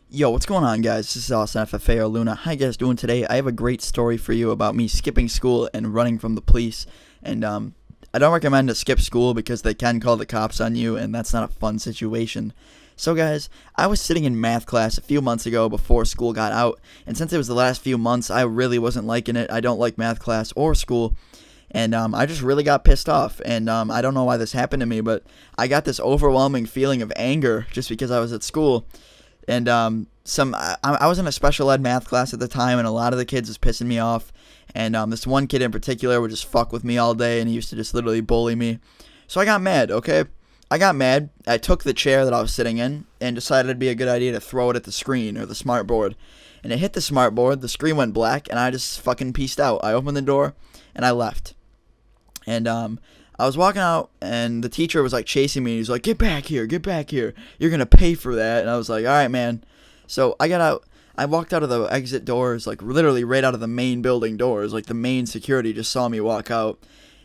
Yo, what's going on, guys? This is Austin FFA or Luna. How you guys doing today? I have a great story for you about me skipping school and running from the police. And I don't recommend to skip school because they can call the cops on you, and that's not a fun situation. So guys, I was sitting in math class a few months ago before school got out, and since it was the last few months, I really wasn't liking it. I don't like math class or school, and I just really got pissed off, and I don't know why this happened to me, but I got this overwhelming feeling of anger just because I was at school. And I was in a special ed math class at the time, and a lot of the kids was pissing me off. And this one kid in particular would just fuck with me all day, and he used to just literally bully me. So I got mad, okay? I got mad. I took the chair that I was sitting in and decided it'd be a good idea to throw it at the screen or the smart board. And it hit the smart board, the screen went black, and I just fucking peaced out. I opened the door, and I left. And I was walking out, and the teacher was like chasing me. He's like, get back here, you're gonna pay for that. And I was like, all right, man. So I got out. I walked out of the exit doors, like literally right out of the main building doors. Like the main security just saw me walk out,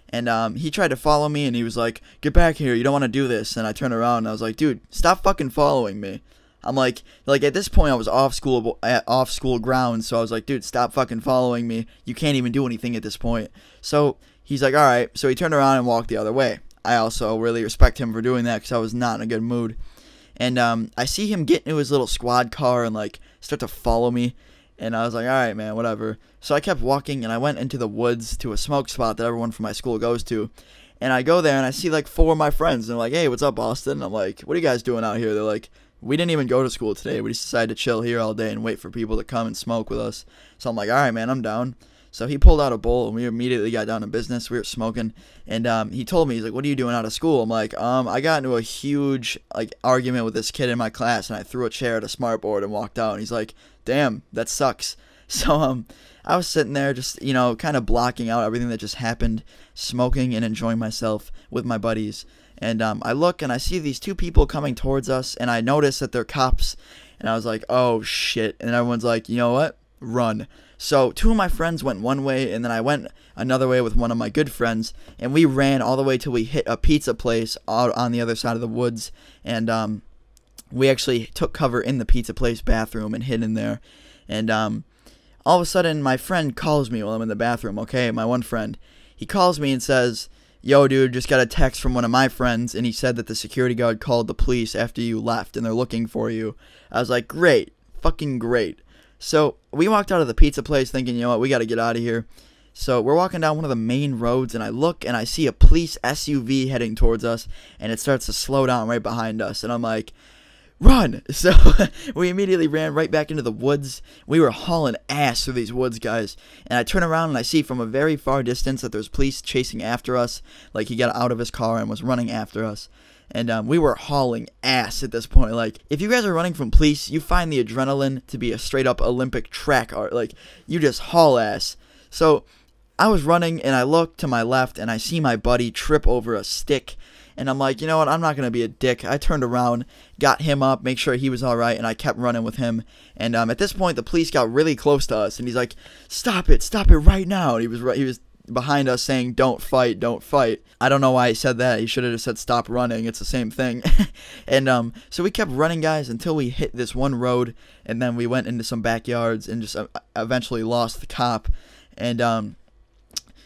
and he tried to follow me, and he was like, get back here, you don't want to do this. And I turned around, and I was like, dude, stop fucking following me. I'm like at this point I was off school grounds, so I was like, dude, stop fucking following me. You can't even do anything at this point. So he's like, all right. So he turned around and walked the other way. I also really respect him for doing that because I was not in a good mood. And I see him get into his little squad car and like start to follow me. And I was like, all right, man, whatever. So I kept walking, and I went into the woods to a smoke spot that everyone from my school goes to. And I go there, and I see like 4 of my friends. And they're like, hey, what's up, Austin? And I'm like, what are you guys doing out here? They're like, we didn't even go to school today. We just decided to chill here all day and wait for people to come and smoke with us. So I'm like, all right, man, I'm down. So he pulled out a bowl, and we immediately got down to business. We were smoking, and he told me, he's like, what are you doing out of school? I'm like, I got into a huge like argument with this kid in my class, and I threw a chair at a smart board and walked out. And he's like, damn, that sucks. So I was sitting there just, you know, kind of blocking out everything that just happened, smoking and enjoying myself with my buddies. And I look, and I see these 2 people coming towards us, and I notice that they're cops. And I was like, oh shit. And everyone's like, you know what? Run. So 2 of my friends went one way, and then I went another way with one of my good friends, and we ran all the way till we hit a pizza place out on the other side of the woods. And we actually took cover in the pizza place bathroom and hid in there. And all of a sudden, my friend calls me while I'm in the bathroom, okay? My one friend. He calls me and says, yo, dude, just got a text from one of my friends, and he said that the security guard called the police after you left, and they're looking for you. I was like, great. Fucking great. So we walked out of the pizza place thinking, you know what, we got to get out of here. So we're walking down one of the main roads, and I look, and I see a police SUV heading towards us, and it starts to slow down right behind us. And I'm like, run! So we immediately ran right back into the woods. We were hauling ass through these woods, guys. And I turn around, and I see from a very far distance that there's police chasing after us. Like he got out of his car and was running after us. And we were hauling ass at this point. Like, if you guys are running from police, you find the adrenaline to be a straight-up Olympic track art. Like, you just haul ass. So I was running, and I look to my left, and I see my buddy trip over a stick. And I'm like, you know what, I'm not going to be a dick. I turned around, got him up, make sure he was all right, and I kept running with him. And at this point, the police got really close to us, and he's like, stop it right now. And he was behind us saying, don't fight. I don't know why he said that. He should have just said stop running. It's the same thing. And so we kept running, guys, until we hit this one road, and then we went into some backyards and just eventually lost the cop. And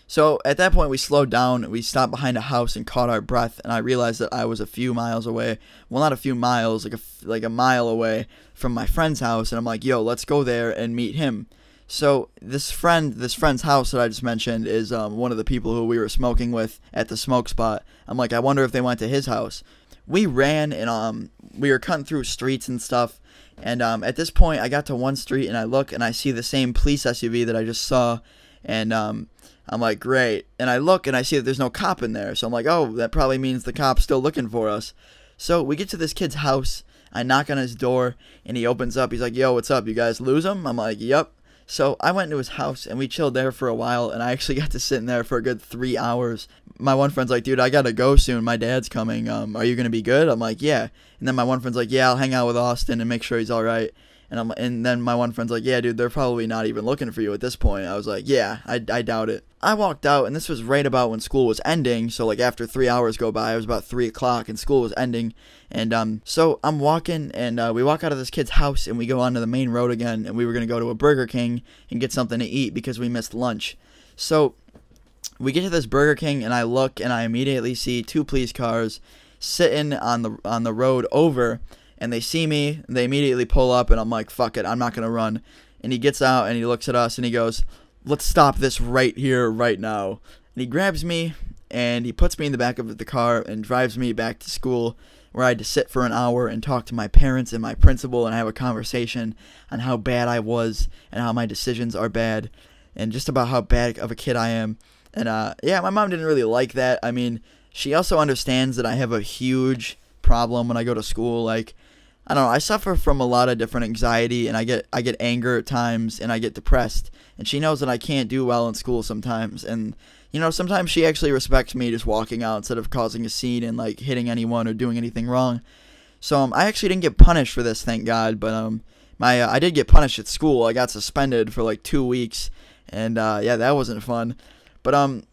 so at that point we slowed down. We stopped behind a house and caught our breath, and I realized that I was a few miles away. Well, not a few miles, like a mile away from my friend's house. And I'm like, yo, let's go there and meet him. So this friend's house that I just mentioned is one of the people who we were smoking with at the smoke spot. I'm like, I wonder if they went to his house. We ran, and we were cutting through streets and stuff. And at this point, I got to one street, and I look, and I see the same police SUV that I just saw. And I'm like, great. And I look, and I see that there's no cop in there. So I'm like, oh, that probably means the cop's still looking for us. So we get to this kid's house. I knock on his door, and he opens up. He's like, yo, what's up? You guys lose him? I'm like, yep. So I went to his house, and we chilled there for a while, and I actually got to sit in there for a good 3 hours. My one friend's like, dude, I gotta go soon. My dad's coming. Are you gonna be good? I'm like, yeah. And then my one friend's like, yeah, I'll hang out with Austin and make sure he's all right. And And then my one friend's like, yeah, dude, they're probably not even looking for you at this point. I was like, yeah, I doubt it. I walked out, and this was right about when school was ending. So like after 3 hours go by, it was about 3 o'clock, and school was ending. And so I'm walking, and we walk out of this kid's house, and we go onto the main road again, and we were gonna go to a Burger King and get something to eat because we missed lunch. So we get to this Burger King, and I look, and I immediately see 2 police cars sitting on the road over. And they see me, and they immediately pull up, and I'm like, fuck it, I'm not going to run. And he gets out, and he looks at us, and he goes, let's stop this right here, right now. And he grabs me, and he puts me in the back of the car and drives me back to school, where I had to sit for an hour and talk to my parents and my principal and have a conversation on how bad I was and how my decisions are bad and just about how bad of a kid I am. And yeah, my mom didn't really like that. I mean, she also understands that I have a huge problem when I go to school. Like, I don't know, I suffer from a lot of different anxiety, and I get anger at times, and I get depressed, and she knows that I can't do well in school sometimes. And you know, sometimes she actually respects me just walking out instead of causing a scene and like hitting anyone or doing anything wrong. So I actually didn't get punished for this, thank God, but I did get punished at school. I got suspended for like 2 weeks, and yeah, that wasn't fun. But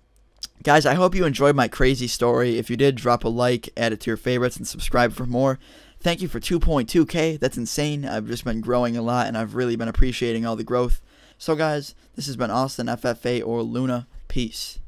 guys, I hope you enjoyed my crazy story. If you did, drop a like, add it to your favorites, and subscribe for more. Thank you for 2.2K. That's insane. I've just been growing a lot, and I've really been appreciating all the growth. So guys, this has been Austin, FFA, or Luna. Peace.